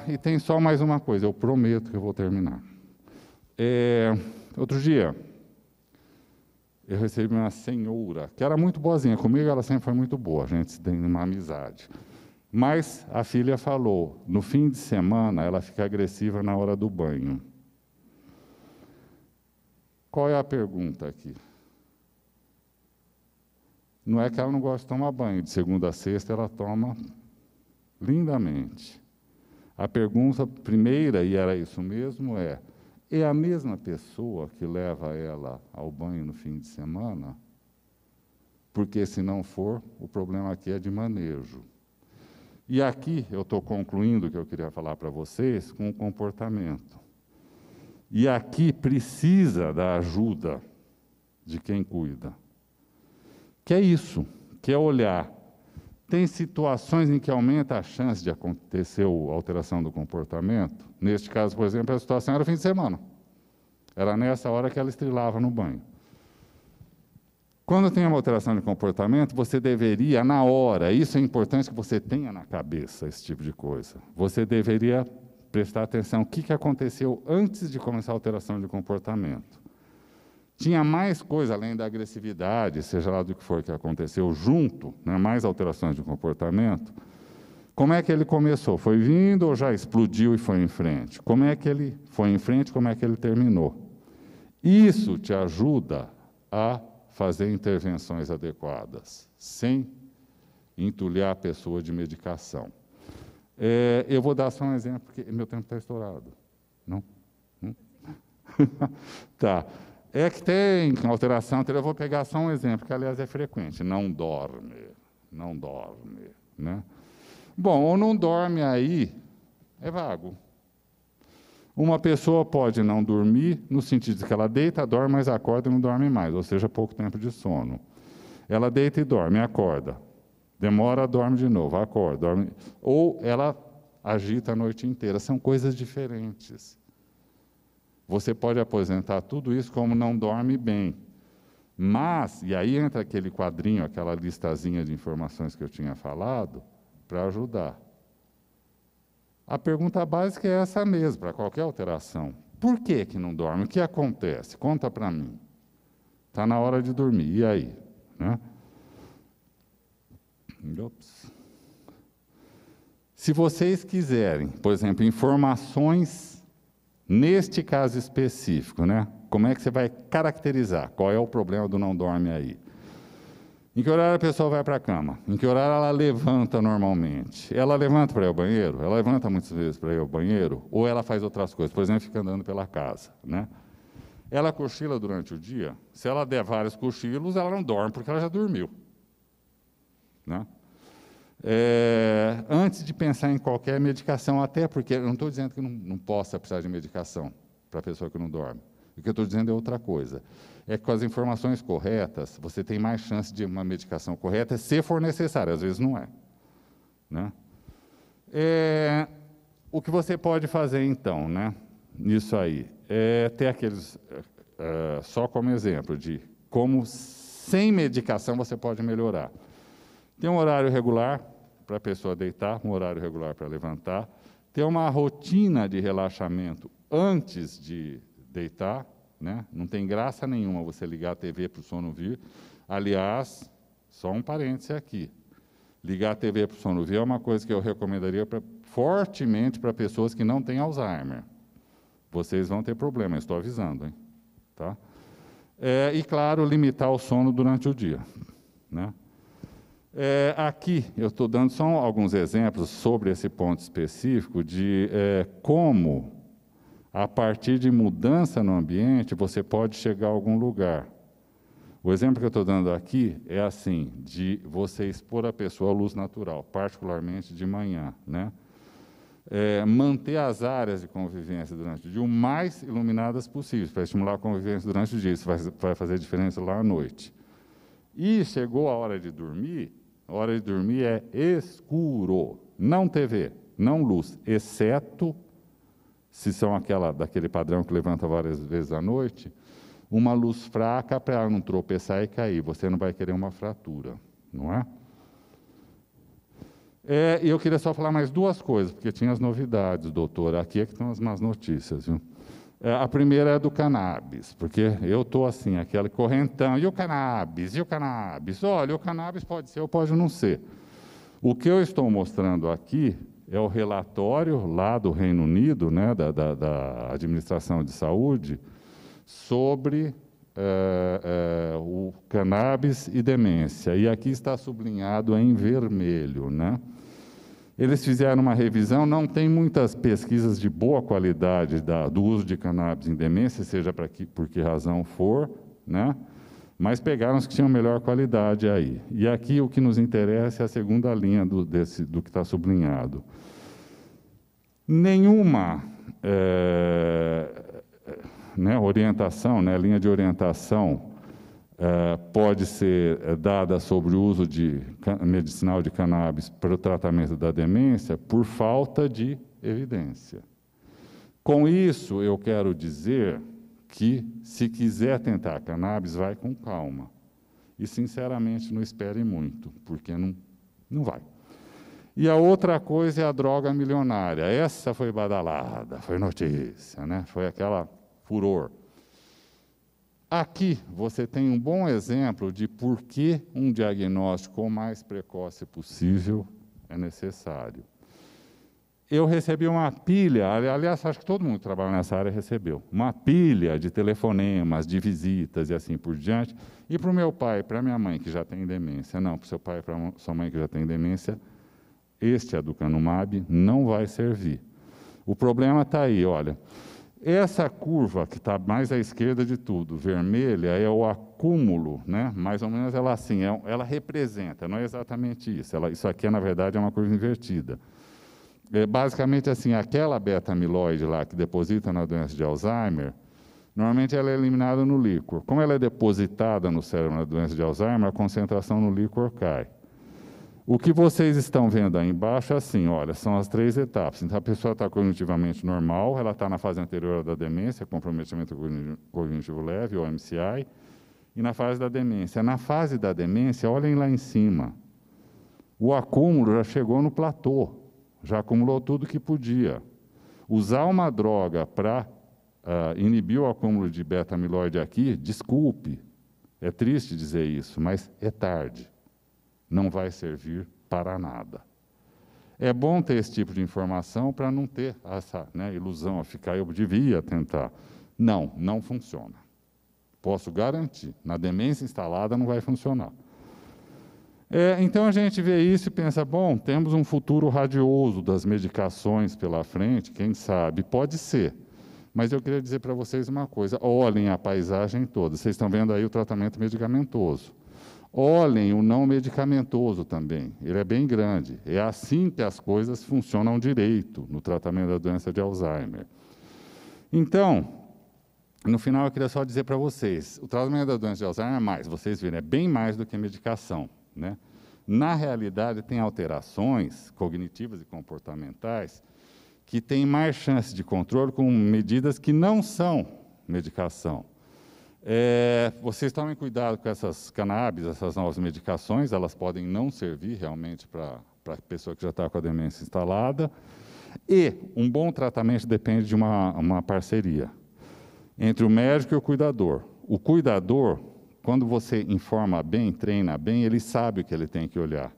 E tem só mais uma coisa, eu prometo que eu vou terminar. Outro dia, eu recebi uma senhora, que era muito boazinha comigo, ela sempre foi muito boa, a gente tem uma amizade. Mas a filha falou, no fim de semana, ela fica agressiva na hora do banho. Qual é a pergunta aqui? Não é que ela não gosta de tomar banho, de segunda a sexta ela toma lindamente. A pergunta primeira, e era isso mesmo, é a mesma pessoa que leva ela ao banho no fim de semana? Porque, se não for, o problema aqui é de manejo. E aqui eu estou concluindo o que eu queria falar para vocês com o comportamento. E aqui precisa da ajuda de quem cuida. Que é isso, que é olhar. Tem situações em que aumenta a chance de acontecer a alteração do comportamento. Neste caso, por exemplo, a situação era fim de semana. Era nessa hora que ela estrilava no banho. Quando tem uma alteração de comportamento, você deveria, na hora, isso é importante que você tenha na cabeça, esse tipo de coisa. Você deveria prestar atenção o que aconteceu antes de começar a alteração de comportamento. Tinha mais coisa, além da agressividade, seja lá do que for que aconteceu junto, né, mais alterações de comportamento. Como é que ele começou? Foi vindo ou já explodiu e foi em frente? Como é que ele foi em frente, como é que ele terminou? Isso te ajuda a fazer intervenções adequadas, sem entulhar a pessoa de medicação. Eu vou dar só um exemplo, porque meu tempo está estourado. Não? Tá. É que tem alteração, eu vou pegar só um exemplo, que aliás é frequente. Não dorme, né? Bom, ou não dorme aí, é vago. Uma pessoa pode não dormir, no sentido de que ela deita, dorme, mas acorda e não dorme mais, ou seja, pouco tempo de sono. Ela deita e dorme, acorda. Demora, dorme de novo, acorda, dorme. Ou ela agita a noite inteira. São coisas diferentes. Você pode aposentar tudo isso como não dorme bem. Mas, e aí entra aquele quadrinho, aquela listazinha de informações que eu tinha falado, para ajudar. A pergunta básica é essa mesmo, para qualquer alteração. Por que que não dorme? O que acontece? Conta para mim. Está na hora de dormir, e aí? Né? Ops. Se vocês quiserem, por exemplo, informações neste caso específico, né? Como é que você vai caracterizar? Qual é o problema do não dorme aí? Em que horário a pessoa vai para a cama? Em que horário ela levanta normalmente? Ela levanta para ir ao banheiro? Ela levanta muitas vezes para ir ao banheiro? Ou ela faz outras coisas? Por exemplo, fica andando pela casa, né? Ela cochila durante o dia? Se ela der vários cochilos, ela não dorme, porque ela já dormiu. Né? Antes de pensar em qualquer medicação, até porque eu não estou dizendo que não possa precisar de medicação para a pessoa que não dorme. O que eu estou dizendo é outra coisa. É que com as informações corretas, você tem mais chance de uma medicação correta, se for necessário, às vezes não é. Né? O que você pode fazer, então, né, nisso aí, é ter aqueles, só como exemplo, de como sem medicação você pode melhorar. Tem um horário regular para a pessoa deitar, um horário regular para levantar, ter uma rotina de relaxamento antes de deitar, né? Não tem graça nenhuma você ligar a TV para o sono vir. Aliás, só um parêntese aqui. Ligar a TV para o sono vir é uma coisa que eu recomendaria fortemente para pessoas que não têm Alzheimer. Vocês vão ter problema, estou avisando. Hein? Tá? E, claro, limitar o sono durante o dia. Né? Aqui eu estou dando só alguns exemplos sobre esse ponto específico de como, a partir de mudança no ambiente, você pode chegar a algum lugar. O exemplo que eu estou dando aqui é assim, de você expor a pessoa à luz natural, particularmente de manhã. Né? Manter as áreas de convivência durante o dia o mais iluminadas possíveis, para estimular a convivência durante o dia. Isso vai fazer diferença lá à noite. E chegou a hora de dormir. A hora de dormir é escuro, não TV, não luz, exceto se são daquele padrão que levanta várias vezes à noite, uma luz fraca para ela não tropeçar e cair. Você não vai querer uma fratura, não é? E eu queria só falar mais duas coisas, porque tinha as novidades, doutor. Aqui é que estão as más notícias, viu? A primeira é do cannabis, porque eu estou assim, aquele correntão, e o cannabis? E o cannabis? Olha, o cannabis pode ser ou pode não ser. O que eu estou mostrando aqui é o relatório lá do Reino Unido, né, da Administração de Saúde, sobre o cannabis e demência. E aqui está sublinhado em vermelho, né? Eles fizeram uma revisão, não tem muitas pesquisas de boa qualidade do uso de cannabis em demência, seja por que razão for, né? Mas pegaram os que tinham melhor qualidade aí. E aqui o que nos interessa é a segunda linha do que está sublinhado. Nenhuma orientação, linha de orientação, pode ser dada sobre o uso medicinal de cannabis para o tratamento da demência por falta de evidência. Com isso, eu quero dizer que, se quiser tentar cannabis, vai com calma. E, sinceramente, não espere muito, porque não vai. E a outra coisa é a droga milionária. Essa foi badalada, foi notícia, né? Foi aquela furor. Aqui você tem um bom exemplo de por que um diagnóstico o mais precoce possível é necessário. Eu recebi uma pilha, aliás, acho que todo mundo que trabalha nessa área recebeu, uma pilha de telefonemas, de visitas e assim por diante. E para o meu pai, para a minha mãe, que já tem demência, não, para o seu pai e para a sua mãe, que já tem demência, este aducanumab não vai servir. O problema está aí, olha. Essa curva, que está mais à esquerda de tudo, vermelha, é o acúmulo, né? Mais ou menos ela assim, ela representa, não é exatamente isso. Isso aqui, na verdade, é uma curva invertida. Basicamente, assim, aquela beta-amiloide lá que deposita na doença de Alzheimer, normalmente ela é eliminada no líquor. Como ela é depositada no cérebro na doença de Alzheimer, a concentração no líquor cai. O que vocês estão vendo aí embaixo é assim, olha, são as 3 etapas. Então, a pessoa está cognitivamente normal, ela está na fase anterior da demência, comprometimento cognitivo leve, ou MCI, e na fase da demência. Na fase da demência, olhem lá em cima, o acúmulo já chegou no platô, já acumulou tudo que podia. Usar uma droga para inibir o acúmulo de beta-amiloide aqui, desculpe, é triste dizer isso, mas é tarde. Não vai servir para nada. É bom ter esse tipo de informação para não ter essa ilusão, a ficar, eu devia tentar. Não funciona. Posso garantir, na demência instalada não vai funcionar. Então a gente vê isso e pensa, bom, temos um futuro radioso das medicações pela frente, quem sabe, pode ser. Mas eu queria dizer para vocês uma coisa, olhem a paisagem toda, vocês estão vendo aí o tratamento medicamentoso. Olhem o não medicamentoso também, ele é bem grande. É assim que as coisas funcionam direito no tratamento da doença de Alzheimer. Então, no final eu queria só dizer para vocês, o tratamento da doença de Alzheimer é mais, vocês viram, é bem mais do que medicação, né? Na realidade, tem alterações cognitivas e comportamentais que têm mais chance de controle com medidas que não são medicação. Vocês tomem cuidado com essas cannabis, essas novas medicações, elas podem não servir realmente para a pessoa que já está com a demência instalada. E um bom tratamento depende de uma parceria entre o médico e o cuidador. O cuidador, quando você informa bem, treina bem, ele sabe o que ele tem que olhar.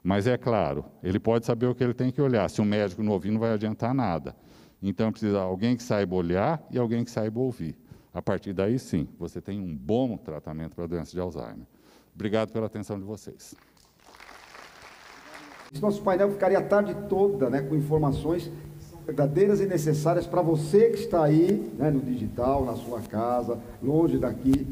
Mas é claro, ele pode saber o que ele tem que olhar. Se o médico não ouvir, não vai adiantar nada. Então, precisa alguém que saiba olhar e alguém que saiba ouvir. A partir daí, sim, você tem um bom tratamento para a doença de Alzheimer. Obrigado pela atenção de vocês. Esse nosso painel ficaria a tarde toda, com informações que são verdadeiras e necessárias para você que está aí, no digital, na sua casa, longe daqui,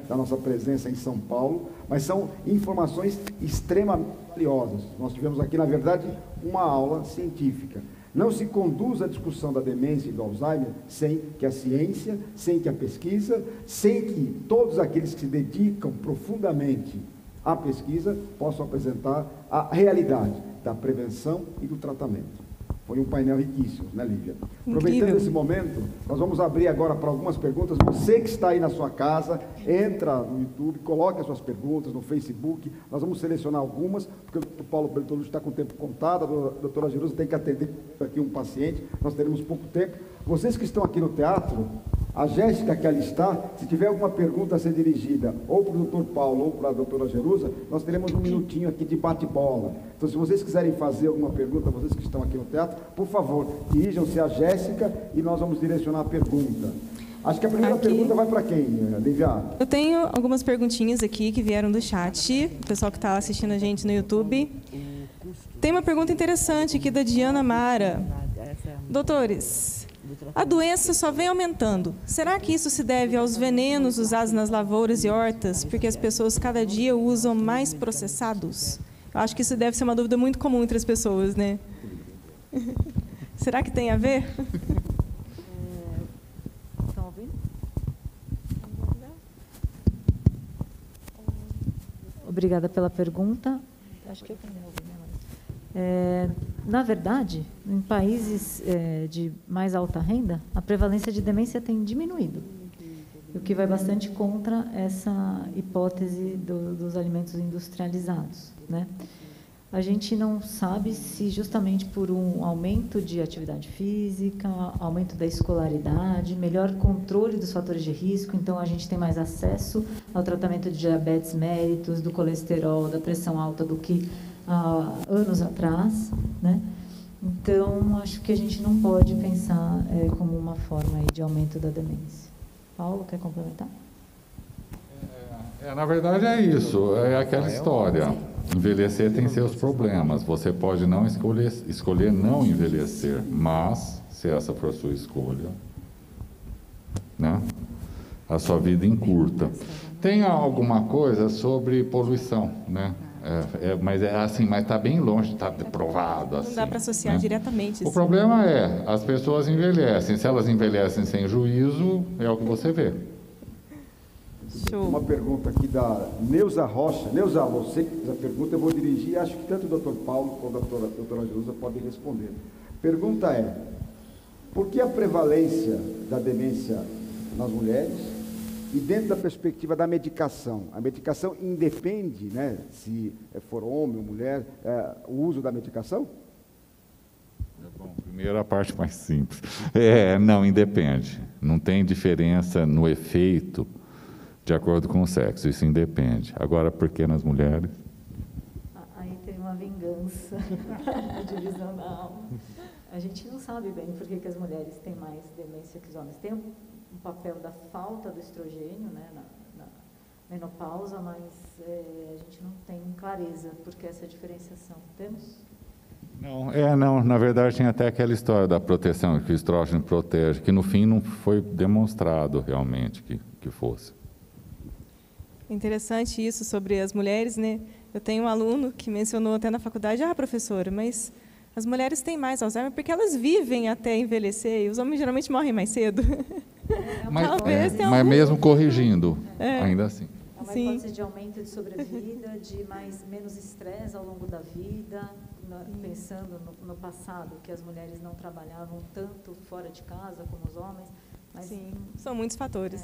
da nossa presença em São Paulo, mas são informações extremamente valiosas. Nós tivemos aqui, na verdade, uma aula científica. Não se conduz a discussão da demência e do Alzheimer sem que a ciência, sem que a pesquisa, sem que todos aqueles que se dedicam profundamente à pesquisa possam apresentar a realidade da prevenção e do tratamento. Foi um painel riquíssimo, né, Lívia? Aproveitando esse momento, nós vamos abrir agora para algumas perguntas. Você que está aí na sua casa, entra no YouTube, coloque as suas perguntas no Facebook. Nós vamos selecionar algumas, porque o Paulo Bertolucci está com o tempo contado, a doutora Jerusa tem que atender aqui um paciente, nós teremos pouco tempo. Vocês que estão aqui no teatro, a Jéssica que ali está, se tiver alguma pergunta a ser dirigida ou para o doutor Paulo ou para a doutora Jerusa, nós teremos um minutinho aqui de bate-bola. Então, se vocês quiserem fazer alguma pergunta, vocês que estão aqui no teatro, por favor, dirijam-se à Jéssica e nós vamos direcionar a pergunta. Acho que a primeira pergunta vai para quem, Lívia? Eu tenho algumas perguntinhas aqui que vieram do chat, o pessoal que está assistindo a gente no YouTube. Tem uma pergunta interessante aqui da Diana Mara. Doutores, A doença só vem aumentando. Será que isso se deve aos venenos usados nas lavouras e hortas, porque as pessoas cada dia usam mais processados? Eu acho que isso deve ser uma dúvida muito comum entre as pessoas, né? Será que tem a ver? Estão ouvindo? Obrigada pela pergunta. Acho que eu também ouvi, né? Na verdade, em países de mais alta renda, a prevalência de demência tem diminuído, o que vai bastante contra essa hipótese dos alimentos industrializados, né? A gente não sabe se justamente por um aumento de atividade física, aumento da escolaridade, melhor controle dos fatores de risco, então a gente tem mais acesso ao tratamento de diabetes mellitus, do colesterol, da pressão alta do que há anos atrás, né? Então, acho que a gente não pode pensar como uma forma aí de aumento da demência. Paulo, quer complementar? Na verdade é isso, é aquela história. Envelhecer tem seus problemas. Você pode não escolher não envelhecer, mas, se essa for a sua escolha, né, a sua vida encurta. Tem alguma coisa sobre poluição, né? Mas é assim, mas está bem longe de estar provado. Assim, não dá para associar, né, diretamente. O problema é, as pessoas envelhecem. Se elas envelhecem sem juízo, é o que você vê. Show. Uma pergunta aqui da Neuza Rocha. Neuza, você que fez a pergunta, eu vou dirigir, acho que tanto o Dr. Paulo quanto a doutora Jerusa podem responder. Pergunta é, por que a prevalência da demência nas mulheres e dentro da perspectiva da medicação? A medicação independe, né, se for homem ou mulher, o uso da medicação? Bom, primeiro a parte mais simples. Não, independe. Não tem diferença no efeito de acordo com o sexo, isso independe. Agora, por que nas mulheres? Aí tem uma vingança, a divisão da alma. A gente não sabe bem por que as mulheres têm mais demência que os homens. Tem um papel da falta do estrogênio, né, na menopausa, mas a gente não tem clareza por que essa diferenciação. Temos? Não, na verdade tem até aquela história da proteção, que o estrógeno protege, que no fim não foi demonstrado realmente que fosse. Interessante isso sobre as mulheres, né? Eu tenho um aluno que mencionou até na faculdade, professora, mas as mulheres têm mais Alzheimer porque elas vivem até envelhecer e os homens geralmente morrem mais cedo. Mas mesmo corrigindo, ainda assim. É uma hipótese de aumento de sobrevida, de menos estresse ao longo da vida, pensando no passado, que as mulheres não trabalhavam tanto fora de casa como os homens. Mas, sim, são muitos fatores.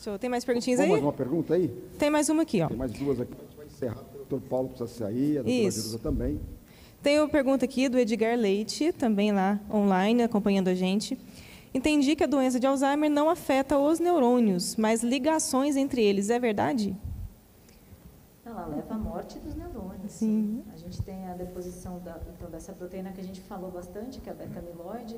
Show. Tem mais perguntinhas aí? Mais uma pergunta aí? Tem mais uma aqui, ó. Tem mais duas aqui. A gente vai encerrar. O doutor Paulo precisa sair, a doutora Jerusa também. Tem uma pergunta aqui do Edgar Leite, também lá online, acompanhando a gente. Entendi que a doença de Alzheimer não afeta os neurônios, mas ligações entre eles. É verdade? Ela leva à morte dos neurônios. Sim. A gente tem a deposição dessa proteína que a gente falou bastante, que é a beta-amiloide,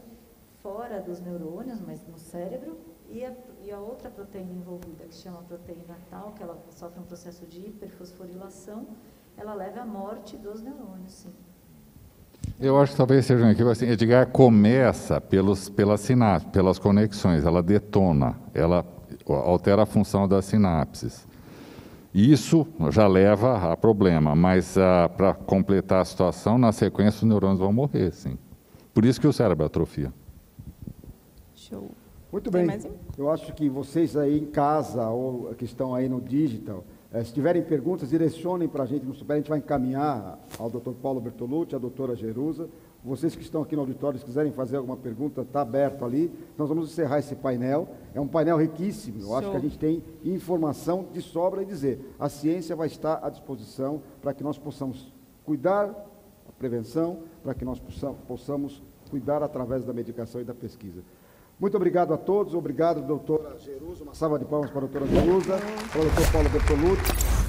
fora dos neurônios, mas no cérebro, e a outra proteína envolvida, que se chama proteína tal, que ela sofre um processo de hiperfosforilação, ela leva à morte dos neurônios, sim. Eu acho que talvez seja um equívoco assim. Edgar começa pelas sinapses, pelas conexões, ela detona, ela altera a função das sinapses. Isso já leva a problema, mas para completar a situação, na sequência os neurônios vão morrer, sim. Por isso que o cérebro atrofia. Show. Muito bem. Eu acho que vocês aí em casa, ou que estão aí no digital, se tiverem perguntas, direcionem para a gente no super, a gente vai encaminhar ao Dr. Paulo Bertolucci, à doutora Jerusa. Vocês que estão aqui no auditório, se quiserem fazer alguma pergunta, está aberto ali. Nós vamos encerrar esse painel. É um painel riquíssimo. Eu acho que a gente tem informação de sobra e dizer. A ciência vai estar à disposição para que nós possamos cuidar da prevenção, para que nós possamos cuidar através da medicação e da pesquisa. Muito obrigado a todos, obrigado, doutora Jerusa, uma salva de palmas para a doutora Jerusa, para o doutor Paulo Bertolucci.